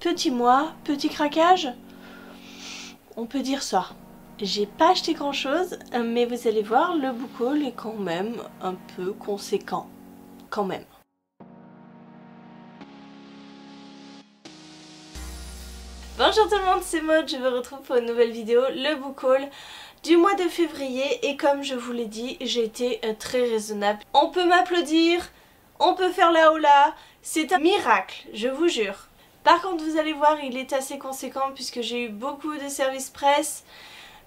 petit mois, petit craquage. On peut dire ça. J'ai pas acheté grand chose, mais vous allez voir, le book haul est quand même un peu conséquent. Quand même. Bonjour tout le monde, c'est Maud, je vous retrouve pour une nouvelle vidéo, le book haul du mois de février. Et comme je vous l'ai dit, j'ai été très raisonnable. On peut m'applaudir, on peut faire la hola, c'est un miracle, je vous jure. Par contre, vous allez voir, il est assez conséquent puisque j'ai eu beaucoup de services presse.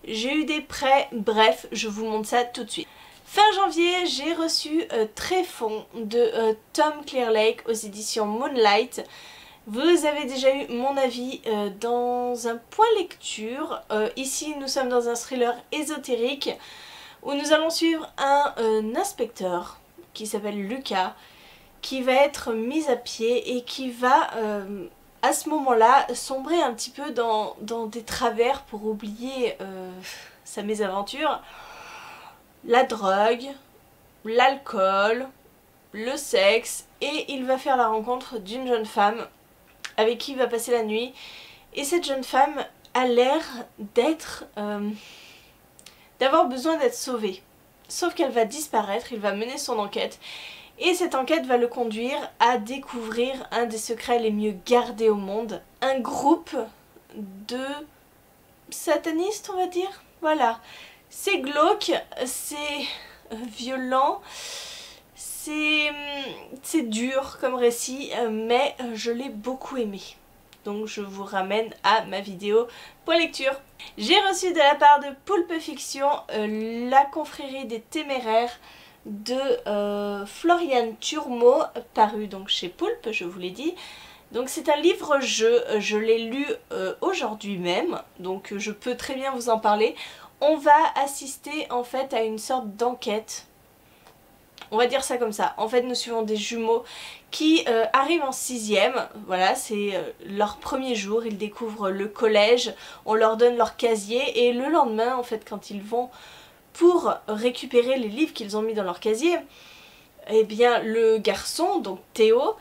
J'ai eu des prêts, bref, je vous montre ça tout de suite. Fin janvier, j'ai reçu Tréfond de Tom Clearlake aux éditions Moonlight. Vous avez déjà eu mon avis dans un point lecture. Ici, nous sommes dans un thriller ésotérique où nous allons suivre un inspecteur qui s'appelle Lucas, qui va être mis à pied et qui va... à ce moment-là, sombrer un petit peu dans des travers pour oublier sa mésaventure. La drogue, l'alcool, le sexe, et il va faire la rencontre d'une jeune femme avec qui il va passer la nuit. Et cette jeune femme a l'air d'avoir besoin d'être sauvée. Sauf qu'elle va disparaître, il va mener son enquête. Et cette enquête va le conduire à découvrir un des secrets les mieux gardés au monde. Un groupe de satanistes, on va dire. Voilà. C'est glauque, c'est violent, c'est dur comme récit, mais je l'ai beaucoup aimé. Donc je vous ramène à ma vidéo pour lecture. J'ai reçu de la part de Pulp Fiction La confrérie des téméraires de Florian Turmo, paru donc chez Pulp, je vous l'ai dit. Donc c'est un livre-jeu, je l'ai lu aujourd'hui même, donc je peux très bien vous en parler. On va assister en fait à une sorte d'enquête, on va dire ça comme ça. En fait nous suivons des jumeaux qui arrivent en 6e, voilà, c'est leur premier jour, ils découvrent le collège, on leur donne leur casier et le lendemain en fait quand ils vont pour récupérer les livres qu'ils ont mis dans leur casier, eh bien le garçon, donc Théo,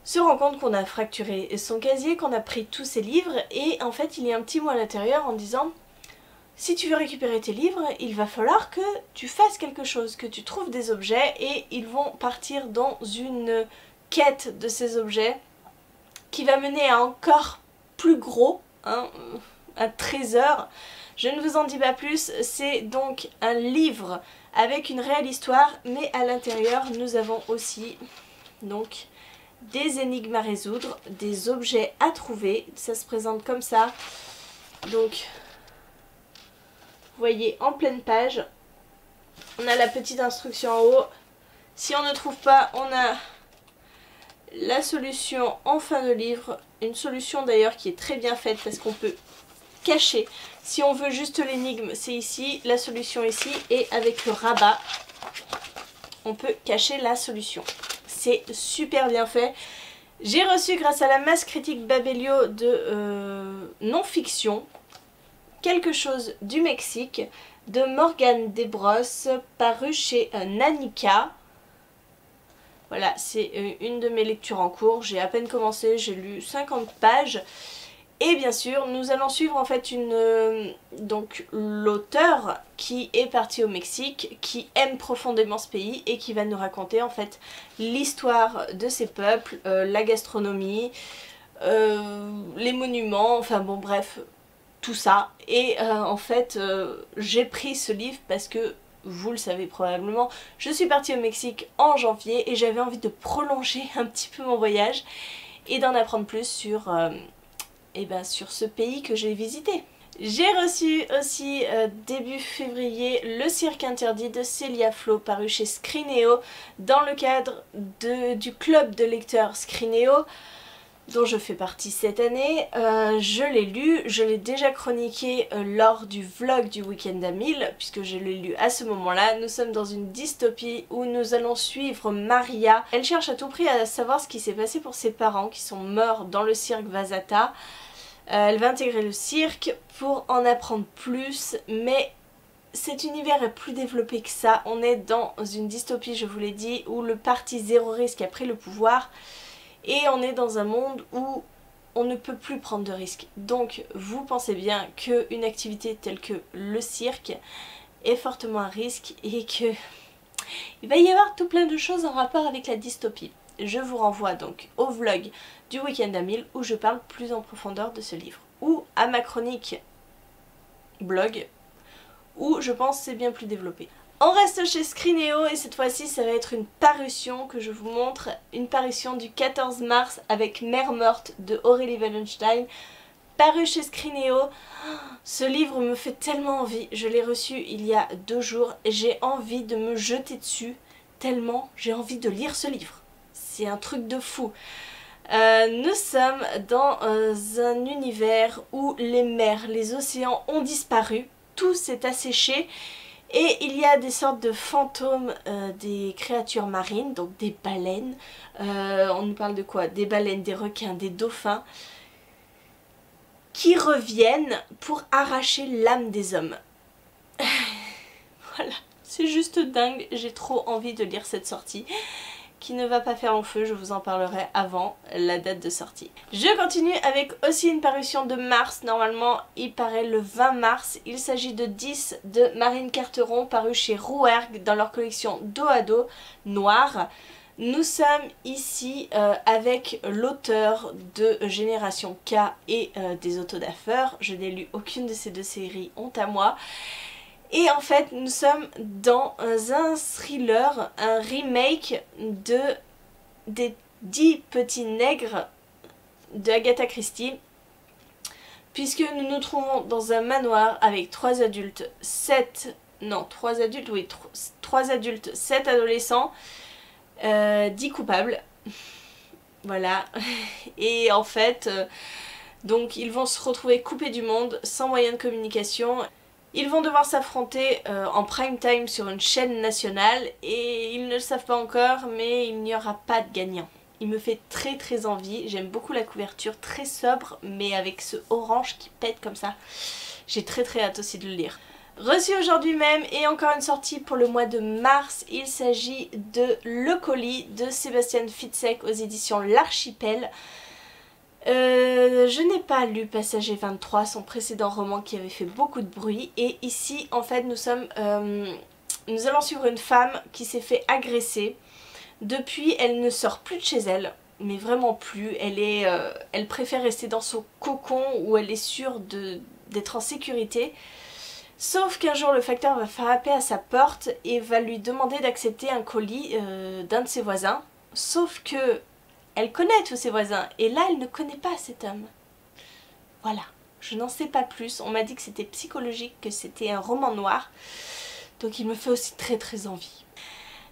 se rend compte qu'on a fracturé son casier, qu'on a pris tous ses livres et en fait il y a un petit mot à l'intérieur en disant si tu veux récupérer tes livres, il va falloir que tu fasses quelque chose, que tu trouves des objets et ils vont partir dans une quête de ces objets qui va mener à encore plus gros, hein, un trésor. Je ne vous en dis pas plus, c'est donc un livre avec une réelle histoire, mais à l'intérieur nous avons aussi donc des énigmes à résoudre, des objets à trouver, ça se présente comme ça. Donc, vous voyez en pleine page, on a la petite instruction en haut. Si on ne trouve pas, on a la solution en fin de livre, une solution d'ailleurs qui est très bien faite parce qu'on peut cacher. Si on veut juste l'énigme, c'est ici, la solution ici, et avec le rabat, on peut cacher la solution. C'est super bien fait. J'ai reçu grâce à la masse critique Babelio de non-fiction, quelque chose du Mexique, de Morgane Desbrosses, paru chez Nanica. Voilà, c'est une de mes lectures en cours, j'ai à peine commencé, j'ai lu 50 pages. Et bien sûr, nous allons suivre en fait donc l'auteur qui est parti au Mexique, qui aime profondément ce pays et qui va nous raconter en fait l'histoire de ces peuples, la gastronomie, les monuments, enfin bon bref, tout ça. Et en fait, j'ai pris ce livre parce que, vous le savez probablement, je suis partie au Mexique en janvier et j'avais envie de prolonger un petit peu mon voyage et d'en apprendre plus sur... sur ce pays que j'ai visité. J'ai reçu aussi début février Le Cirque Interdit de Célia Flo, paru chez Scrineo dans le cadre du club de lecteurs Scrineo dont je fais partie cette année. Je l'ai lu, je l'ai déjà chroniqué lors du vlog du week-end à 1000 puisque je l'ai lu à ce moment-là. Nous sommes dans une dystopie où nous allons suivre Maria. Elle cherche à tout prix à savoir ce qui s'est passé pour ses parents qui sont morts dans le cirque Vazata. Elle va intégrer le cirque pour en apprendre plus, mais cet univers est plus développé que ça. On est dans une dystopie, je vous l'ai dit, où le parti zéro risque a pris le pouvoir et on est dans un monde où on ne peut plus prendre de risques. Donc vous pensez bien qu'une activité telle que le cirque est fortement à risque et que il va y avoir tout plein de choses en rapport avec la dystopie. Je vous renvoie donc au vlog du week-end à 1000 où je parle plus en profondeur de ce livre. Ou à ma chronique blog où je pense c'est bien plus développé. On reste chez Scrineo et cette fois-ci ça va être une parution que je vous montre, une parution du 14 mars avec Mère morte de Aurélie Wallenstein, paru chez Scrineo. Ce livre me fait tellement envie, je l'ai reçu il y a 2 jours, j'ai envie de me jeter dessus tellement j'ai envie de lire ce livre. C'est un truc de fou. Nous sommes dans un univers où les mers, les océans ont disparu, tout s'est asséché. Et il y a des sortes de fantômes, des créatures marines, donc des baleines. On nous parle de quoi? Des baleines, des requins, des dauphins, qui reviennent pour arracher l'âme des hommes. Voilà, c'est juste dingue, j'ai trop envie de lire cette sortie. Qui ne va pas faire long feu, je vous en parlerai avant la date de sortie. Je continue avec aussi une parution de mars, normalement il paraît le 20 mars. Il s'agit de 10 de Marine Carteron, paru chez Rouergue dans leur collection dos à dos noir. Nous sommes ici avec l'auteur de Génération K et des Autodafeurs. Je n'ai lu aucune de ces 2 séries, honte à moi. Et en fait, nous sommes dans un thriller, un remake des 10 petits nègres de Agatha Christie. Puisque nous nous trouvons dans un manoir avec 3 adultes, 7 adolescents, 10 coupables. Voilà. Et en fait, donc ils vont se retrouver coupés du monde, sans moyen de communication. Ils vont devoir s'affronter en prime time sur une chaîne nationale et ils ne le savent pas encore, mais il n'y aura pas de gagnant. Il me fait très très envie, j'aime beaucoup la couverture, très sobre mais avec ce orange qui pète comme ça. J'ai très très hâte aussi de le lire. Reçu aujourd'hui même et encore une sortie pour le mois de mars, il s'agit de Le Colis de Sébastien Fitzek aux éditions L'Archipel. Je n'ai pas lu Passager 23, son précédent roman qui avait fait beaucoup de bruit, et ici en fait nous allons suivre une femme qui s'est fait agresser. Depuis elle ne sort plus de chez elle, mais vraiment plus, elle préfère rester dans son cocon où elle est sûre d'être en sécurité. Sauf qu'un jour le facteur va frapper à sa porte et va lui demander d'accepter un colis d'un de ses voisins, sauf que elle connaît tous ses voisins et là elle ne connaît pas cet homme. Voilà, je n'en sais pas plus, on m'a dit que c'était psychologique, que c'était un roman noir, donc il me fait aussi très très envie.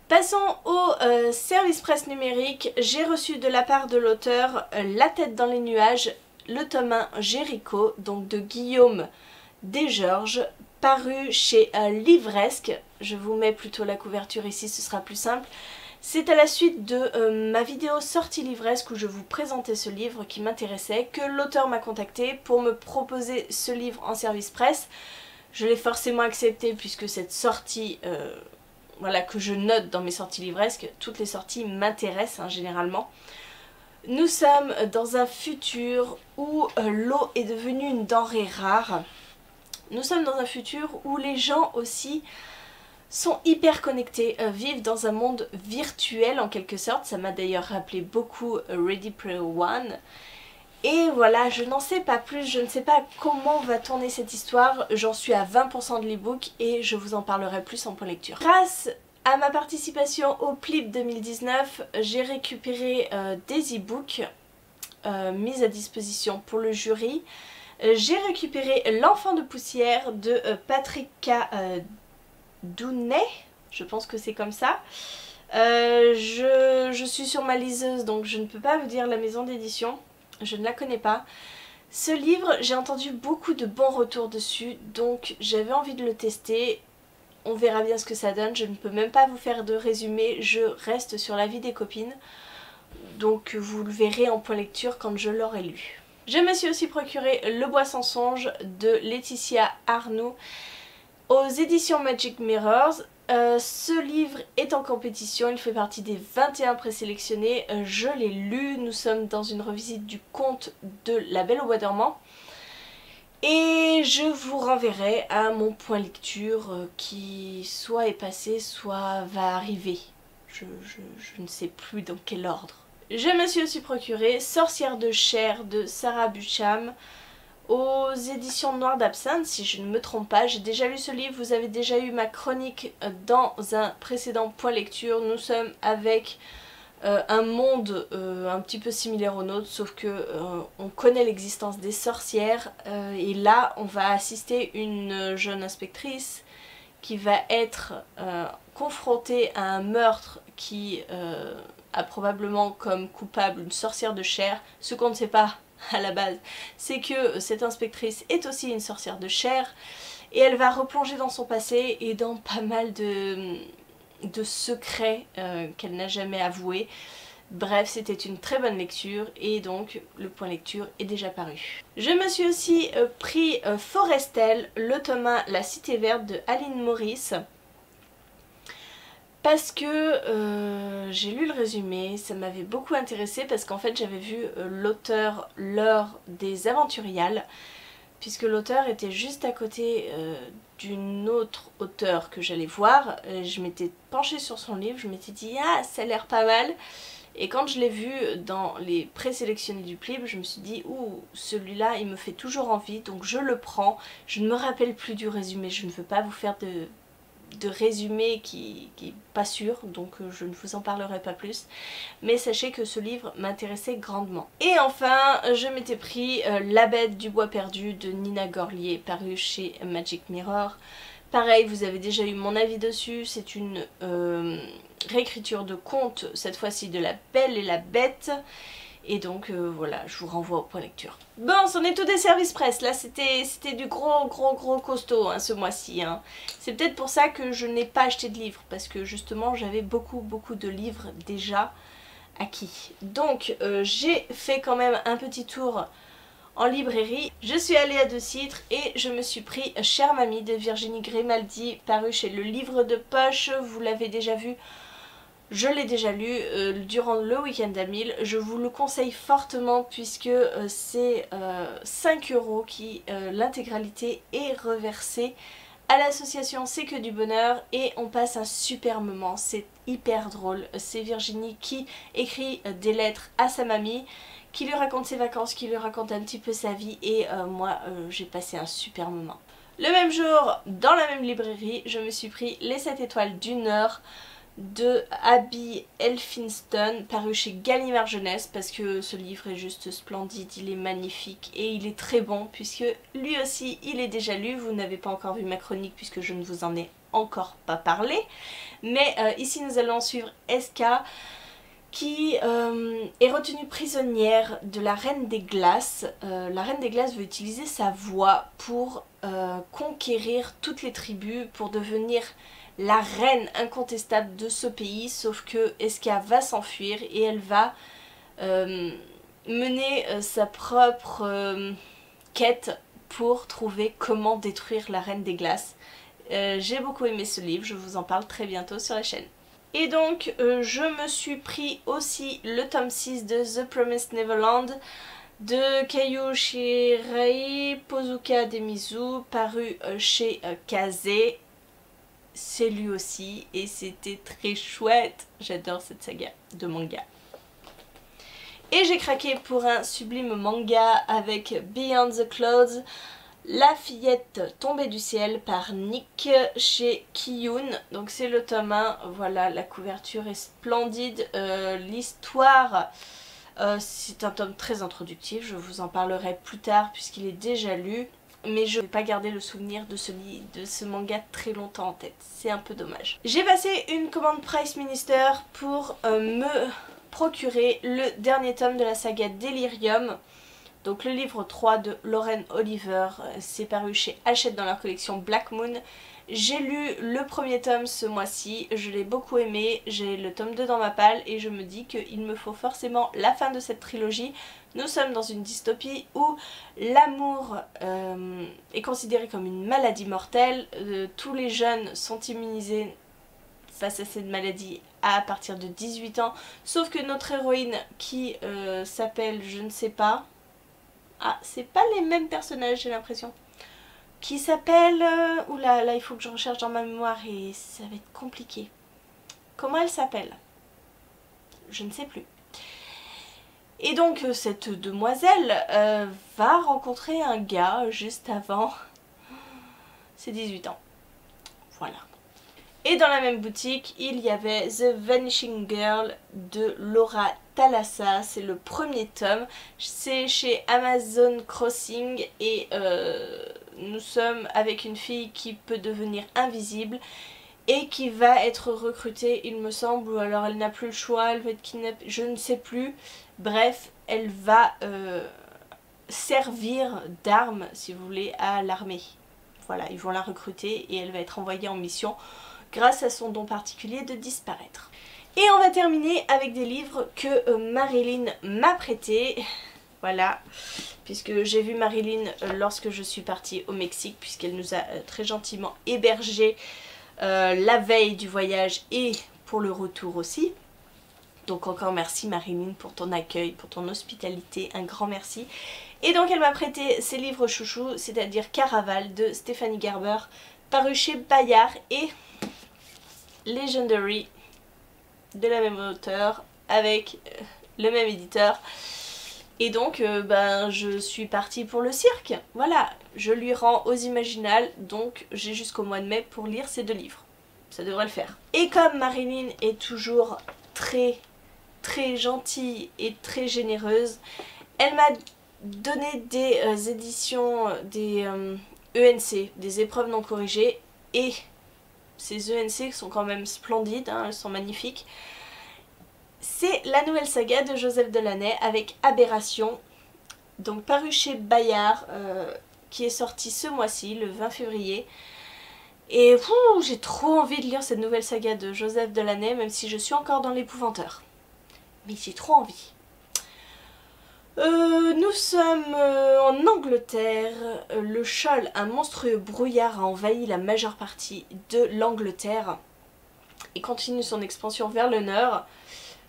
Passons au service presse numérique. J'ai reçu de la part de l'auteur La tête dans les nuages, le tome 1 Jéricho, donc de Guillaume Desgeorges, paru chez Livresque. Je vous mets plutôt la couverture ici, ce sera plus simple. C'est à la suite de ma vidéo sortie livresque où je vous présentais ce livre qui m'intéressait que l'auteur m'a contacté pour me proposer ce livre en service presse. Je l'ai forcément accepté puisque cette sortie, voilà, que je note dans mes sorties livresques, toutes les sorties m'intéressent hein, généralement. Nous sommes dans un futur où l'eau est devenue une denrée rare. Nous sommes dans un futur où les gens aussi sont hyper connectés, vivent dans un monde virtuel en quelque sorte. Ça m'a d'ailleurs rappelé beaucoup Ready Player One. Et voilà, je n'en sais pas plus, je ne sais pas comment va tourner cette histoire. J'en suis à 20% de l'ebook et je vous en parlerai plus en point lecture. Grâce à ma participation au PLIB 2019, j'ai récupéré des ebooks mis à disposition pour le jury. J'ai récupéré L'Enfant de poussière de Patrick K. Dounet, je pense que c'est comme ça. Je suis sur ma liseuse donc je ne peux pas vous dire la maison d'édition, je ne la connais pas. Ce livre, j'ai entendu beaucoup de bons retours dessus, donc j'avais envie de le tester. On verra bien ce que ça donne, je ne peux même pas vous faire de résumé, je reste sur l'avis des copines. Donc vous le verrez en point lecture quand je l'aurai lu. Je me suis aussi procuré Le Bois sans songe de Laetitia Arnoux aux éditions Magic Mirrors. ce livre est en compétition, il fait partie des 21 présélectionnés, je l'ai lu, nous sommes dans une revisite du conte de La Belle au bois dormant. Et je vous renverrai à mon point lecture qui soit est passé, soit va arriver. Je ne sais plus dans quel ordre. Je me suis aussi procuré Sorcière de chair de Sarah Bucham aux éditions Noires d'Absinthe, si je ne me trompe pas. J'ai déjà lu ce livre, vous avez déjà eu ma chronique dans un précédent point lecture. Nous sommes avec un monde un petit peu similaire au nôtre, sauf que on connaît l'existence des sorcières et là on va assister une jeune inspectrice qui va être confrontée à un meurtre qui a probablement comme coupable une sorcière de chair. Ce qu'on ne sait pas à la base, c'est que cette inspectrice est aussi une sorcière de chair et elle va replonger dans son passé et dans pas mal de secrets qu'elle n'a jamais avoués. Bref, c'était une très bonne lecture et donc le point lecture est déjà paru. Je me suis aussi pris Forestel, le tome 1 La Cité Verte de Aline Maurice. Parce que j'ai lu le résumé, ça m'avait beaucoup intéressée parce qu'en fait j'avais vu l'auteur lors des Aventuriales, puisque l'auteur était juste à côté d'une autre auteure que j'allais voir. Je m'étais penchée sur son livre, je m'étais dit ah ça a l'air pas mal. Et quand je l'ai vu dans les présélectionnés du Plib, je me suis dit ouh celui-là il me fait toujours envie, donc je le prends. Je ne me rappelle plus du résumé, je ne veux pas vous faire de résumé qui est pas sûr, donc je ne vous en parlerai pas plus, mais sachez que ce livre m'intéressait grandement. Et enfin je m'étais pris La Bête du Bois Perdu de Nina Gorlier, paru chez Magic Mirror. Pareil, vous avez déjà eu mon avis dessus, c'est une réécriture de conte, cette fois-ci de La Belle et la Bête. Et donc voilà, je vous renvoie au point lecture. Bon, c'en est tout des services presse. Là, c'était du gros costaud hein, ce mois-ci. Hein. C'est peut-être pour ça que je n'ai pas acheté de livres. Parce que justement, j'avais beaucoup de livres déjà acquis. Donc, j'ai fait quand même un petit tour en librairie. Je suis allée à De Citres et je me suis pris Chère Mamie de Virginie Grimaldi, paru chez Le Livre de Poche. Vous l'avez déjà vu. Je l'ai déjà lu durant le week-end à 1000, je vous le conseille fortement puisque c'est 5 € qui l'intégralité est reversée à l'association C'est que du bonheur et on passe un super moment, c'est hyper drôle. C'est Virginie qui écrit des lettres à sa mamie, qui lui raconte ses vacances, qui lui raconte un petit peu sa vie et moi j'ai passé un super moment. Le même jour, dans la même librairie, je me suis pris Les 7 étoiles du Nord de Abby Elphinstone, paru chez Gallimard Jeunesse, parce que ce livre est juste splendide, il est magnifique et il est très bon puisque lui aussi il est déjà lu. Vous n'avez pas encore vu ma chronique puisque je ne vous en ai encore pas parlé, mais ici nous allons suivre SK qui est retenue prisonnière de la Reine des Glaces. La Reine des Glaces veut utiliser sa voix pour conquérir toutes les tribus, pour devenir la reine incontestable de ce pays, sauf que Eska va s'enfuir et elle va mener sa propre quête pour trouver comment détruire la Reine des Glaces. J'ai beaucoup aimé ce livre, je vous en parle très bientôt sur la chaîne. Et donc je me suis pris aussi le tome 6 de The Promised Neverland de Kayu Shirai Pozuka Demizu, paru chez Kaze. C'est lui aussi et c'était très chouette. J'adore cette saga de manga. Et j'ai craqué pour un sublime manga avec Beyond the Clouds, La fillette tombée du ciel par Nick chez Kiyun. Donc c'est le tome 1, voilà, la couverture est splendide. L'histoire, c'est un tome très introductif, je vous en parlerai plus tard puisqu'il est déjà lu. Mais je ne vais pas garder le souvenir de ce manga très longtemps en tête. C'est un peu dommage. J'ai passé une commande Price Minister pour me procurer le dernier tome de la saga Delirium. Donc le livre 3 de Lauren Oliver. C'est paru chez Hachette dans leur collection Black Moon. J'ai lu le premier tome ce mois-ci, je l'ai beaucoup aimé, j'ai le tome 2 dans ma palle et je me dis qu'il me faut forcément la fin de cette trilogie. Nous sommes dans une dystopie où l'amour est considéré comme une maladie mortelle, tous les jeunes sont immunisés face à cette maladie à partir de 18 ans. Sauf que notre héroïne qui s'appelle, je ne sais pas... Ah, c'est pas les mêmes personnages, j'ai l'impression. Qui s'appelle... Oula, là il faut que je recherche dans ma mémoire et ça va être compliqué. Comment elle s'appelle? Je ne sais plus. Et donc cette demoiselle va rencontrer un gars juste avant ses 18 ans. Voilà. Et dans la même boutique, il y avait The Vanishing Girl de Laura Thalassa. C'est le premier tome. C'est chez Amazon Crossing et nous sommes avec une fille qui peut devenir invisible et qui va être recrutée, il me semble, ou alors elle n'a plus le choix, elle va être kidnappée, je ne sais plus. Bref, elle va servir d'arme, si vous voulez, à l'armée. Voilà, ils vont la recruter et elle va être envoyée en mission grâce à son don particulier de disparaître. Et on va terminer avec des livres que Marilyn m'a prêtés. Voilà, puisque j'ai vu Marilyn lorsque je suis partie au Mexique, puisqu'elle nous a très gentiment hébergés la veille du voyage et pour le retour aussi. Donc encore merci Marilyn pour ton accueil, pour ton hospitalité, un grand merci. Et donc elle m'a prêté ses livres chouchous, c'est-à-dire Caraval de Stéphanie Gerber, paru chez Bayard, et Legendary de la même auteure avec le même éditeur. Et donc ben, je suis partie pour le cirque. Voilà, je lui rends aux Imaginales, donc j'ai jusqu'au mois de mai pour lire ces deux livres. Ça devrait le faire. Et comme Marilyn est toujours très gentille et très généreuse, elle m'a donné des éditions, des ENC, des épreuves non corrigées, et ces ENC sont quand même splendides, hein, elles sont magnifiques. C'est la nouvelle saga de Joseph Delaney avec Aberration, donc paru chez Bayard, qui est sorti ce mois-ci, le 20 février. Et j'ai trop envie de lire cette nouvelle saga de Joseph Delaney, même si je suis encore dans l'épouvanteur. Mais j'ai trop envie. Nous sommes en Angleterre. Le Shoal, un monstrueux brouillard, a envahi la majeure partie de l'Angleterre et continue son expansion vers le nord.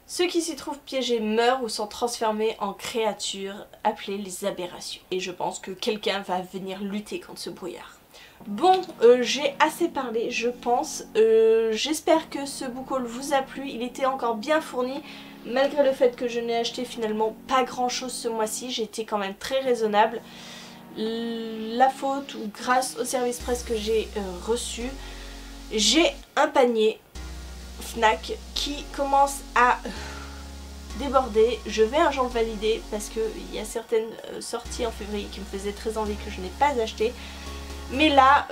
Ceux qui s'y trouvent piégés meurent ou sont transformés en créatures appelées les aberrations. Et je pense que quelqu'un va venir lutter contre ce brouillard. Bon, j'ai assez parlé, je pense. J'espère que ce book haul vous a plu. Il était encore bien fourni, malgré le fait que je n'ai acheté finalement pas grand chose ce mois-ci. J'ai été quand même très raisonnable. La faute ou grâce au service presse que j'ai reçu, j'ai un panier Fnac qui commence à déborder. Je vais un jour le valider parce qu'il y a certaines sorties en février qui me faisaient très envie que je n'ai pas acheté. Mais là,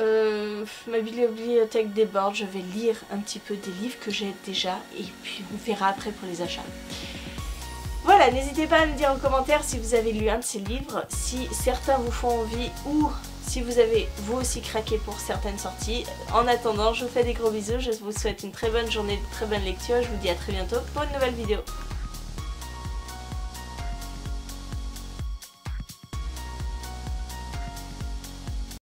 ma bibliothèque déborde, je vais lire un petit peu des livres que j'ai déjà et puis on verra après pour les achats. Voilà, n'hésitez pas à me dire en commentaire si vous avez lu un de ces livres, si certains vous font envie ou si vous avez vous aussi craqué pour certaines sorties. En attendant, je vous fais des gros bisous, je vous souhaite une très bonne journée, de très bonne lecture, je vous dis à très bientôt pour une nouvelle vidéo.